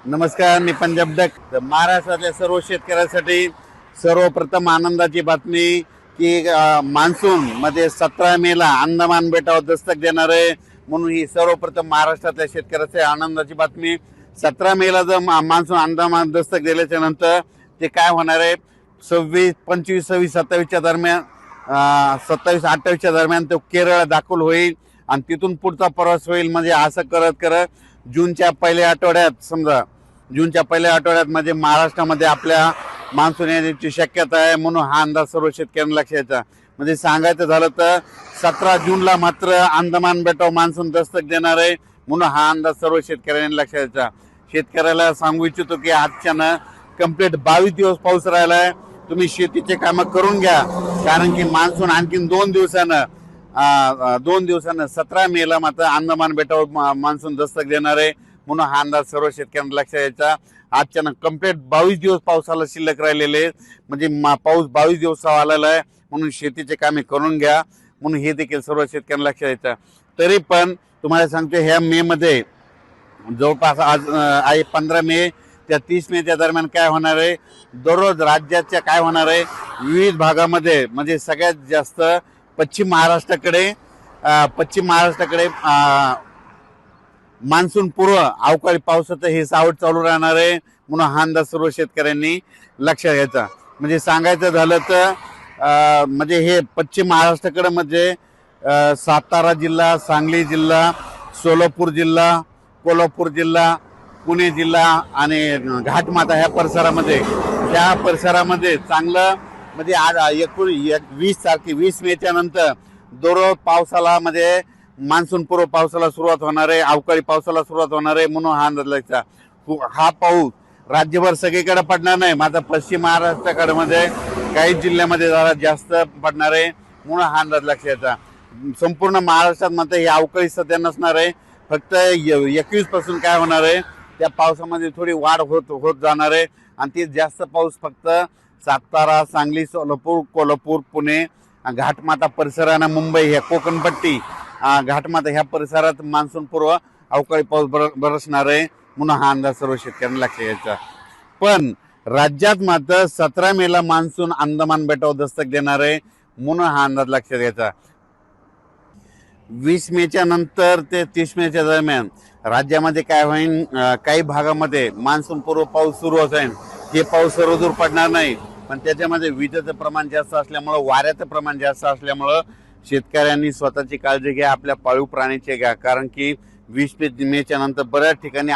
नमस्कार, मी पंजाब डक. महाराष्ट्रातल्या सर्व शेतकऱ्यांसाठी सर्वप्रथम आनंदाची बातमी की मान्सून मध्ये 17 मेला अंदमान बेटावर दस्तक देणार आहे. म्हणून ही सर्वप्रथम महाराष्ट्रातल्या शेतकऱ्यासाठी आनंदाची बातमी. 17 मेला जर मान्सून अंदमान दस्तक दिल्याच्या नंतर ते काय होणार आहे, 26, 25, 26, 27च्या दरम्यान 27, 28च्या दरम्यान तो केरळ दाखल होईल आणि तिथून पुढचा प्रवास होईल. म्हणजे असं करत करत जूनच्या पहिल्या आठवड्यात म्हणजे महाराष्ट्रामध्ये आपल्या मान्सून येण्याची शक्यता आहे. म्हणून हा अंदाज सर्व शेतकऱ्यांना लक्षात. म्हणजे सांगायचं झालं तर 17 जूनला मात्र अंदमान बेटावर मान्सून दस्तक देणार आहे. म्हणून हा अंदाज सर्व शेतकऱ्यांनी लक्षात. शेतकऱ्याला सांगू इच्छितो की आजच्यानं कंप्लीट 22 दिवस पाऊस राहिला आहे. तुम्ही शेतीचे कामं करून घ्या, कारण की मान्सून आणखीन 2 दिवसानं 17 मेला मात्र अंदमान बेटावर मान्सून दस्तक देणार आहे. म्हणून हा अंदाज सर्व शेतकऱ्यांना लक्षात यायचा. आजच्यानं कंप्लीट 22 दिवस पावसाला शिल्लक राहिलेले, म्हणजे पाऊस 22 दिवसावर आलेला आहे. म्हणून शेतीचे कामे करून घ्या, म्हणून हे देखील सर्व शेतकऱ्यांना लक्षात यायचं. तरी पण तुम्हाला सांगतो, ह्या मे मध्ये जवळपास आज आहे 15 मे त्या 30 मेच्या दरम्यान काय होणार आहे, दररोज राज्याच्या काय होणार आहे, विविध भागामध्ये म्हणजे सगळ्यात जास्त पश्चिम महाराष्ट्राकडे मान्सून पूर्व अवकाळी पावसाचं हे सावट चालू राहणार आहे. म्हणून हा अंदाज सर्व शेतकऱ्यांनी लक्षात घ्यायचा. म्हणजे सांगायचं झालं तर म्हणजे हे पश्चिम महाराष्ट्राकडे म्हणजे सातारा जिल्हा, सांगली जिल्हा, सोलापूर जिल्हा, कोल्हापूर जिल्हा, पुणे जिल्हा आणि घाटमाता ह्या परिसरामध्ये चांगलं म्हणजे आज 20 मेच्या नंतर दररोज पावसाला म्हणजे मान्सून पूर्व पावसाला सुरुवात होणार आहे, अवकाळी पावसाला सुरुवात होणार आहे. म्हणून हा अंदाज लक्षात. हा पाऊस राज्यभर सगळीकडे पडणार नाही, मात्र पश्चिम महाराष्ट्राकडे मध्ये काही जिल्ह्यामध्ये जरा जास्त पडणार आहे. म्हणून हा अंदाज लक्षात. संपूर्ण महाराष्ट्रात मात्र ही अवकाळी सध्या नसणार आहे. फक्त 21 पासून काय होणार आहे, त्या पावसामध्ये थोडी वाढ होत जाणार आहे. आणि ते जास्त पाऊस फक्त सातारा, सांगली, सोलापूर, कोल्हापूर, पुणे, घाटमाता परिसरानं, मुंबई, ह्या कोकणपट्टी, घाटमाता ह्या परिसरात मान्सून पूर्व अवकाळी पाऊस बरसणार आहे. म्हणून हा अंदाज सर्व शेतकऱ्यांना लक्षात यायचा. पण राज्यात मात्र 17 मेला मान्सून अंदमान बेटावर दस्तक देणार आहे. म्हणून हा अंदाज लक्षात घ्यायचा. 20 मेच्या नंतर ते 30 मेच्या दरम्यान राज्यामध्ये काय होईल, काही भागामध्ये मान्सून पूर्व पाऊस सुरू होईल. हे पाऊस सर्वदूर पडणार नाही, पण त्याच्यामध्ये विजेचं प्रमाण जास्त असल्यामुळं, वाऱ्याचं प्रमाण जास्त असल्यामुळं शेतकऱ्यांनी स्वतःची काळजी घ्या, आपल्या पाळीव प्राण्याची घ्या. कारण की 20 मेच्या नंतर बऱ्याच ठिकाणी